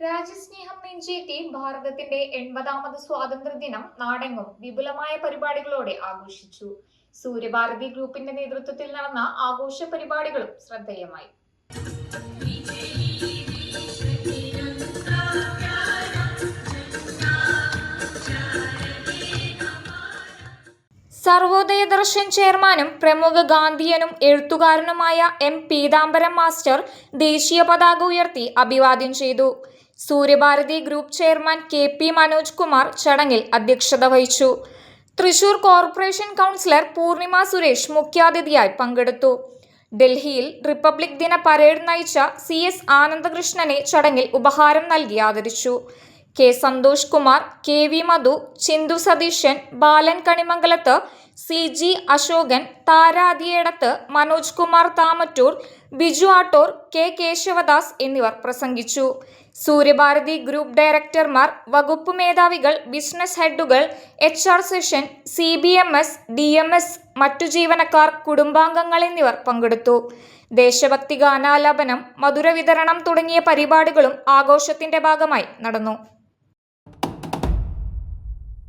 രാജ്യസ്നേഹം നെഞ്ചേറ്റി ഭാരതത്തിന്റെ 80ാമത് സ്വാതന്ത്ര്യദിനം നാടെങ്ങും വിപുലമായ പരിപാടികളോടെ ആഘോഷിച്ചു. സൂര്യഭാരതി ഗ്രൂപ്പിന്റെ നേതൃത്വത്തിൽ നടന്ന ആഘോഷ പരിപാടികളും ശ്രദ്ധേയമായി. സർവോദയ ദർശൻ ചെയർമാനും പ്രമുഖ ഗാന്ധിയനും എഴുത്തുകാരനുമായ എം പീതാംബരം മാസ്റ്റർ ദേശീയ പതാക ഉയർത്തി അഭിവാദ്യം ചെയ്തു. Suryabharathi group chairman K P. Manoj Kumar ചടങ്ങിൽ അധ്യക്ഷത വഹിച്ചു. തൃശൂർ കോർപ്പറേഷൻ കൗൺസിലർ പൂർണിമ സുരേഷ് മുഖ്യാതിഥിയായി പങ്കെടുത്തു. ഡൽഹിയിൽ റിപ്പബ്ലിക് ദിന പരേഡ് നയിച്ച സി.എസ്. ആനന്ദകൃഷ്ണനെ ചടങ്ങിൽ ഉപഹാരം നൽകി ആദരിച്ചു. K. Santhosh Kumar, K V. Madhu, Chinthu Satheesan, Balan Kanimangalath, C G. Ashokan, Thara Athiyedath, Manoj Kumar Thamattoor, Biju Attoor, K. Keshavadas എന്നിവർ പ്രസംഗിച്ചു. സൂര്യഭാരതി ഗ്രൂപ്പ് ഡയറക്ടർമാർ, വകുപ്പ് മേധാവികൾ, ബിസിനസ് ഹെഡുകൾ, HR സെഷൻ, CBMS, DMS, മറ്റു ജീവനക്കാർ, കുടുംബാംഗങ്ങൾ എന്നിവർ പങ്കെടുത്തു. ദേശഭക്തി ഗാനാലാപനം, മധുര വിതരണം തുടങ്ങിയ പരിപാടികളും ആഘോഷത്തിന്റെ ഭാഗമായി നടന്നു.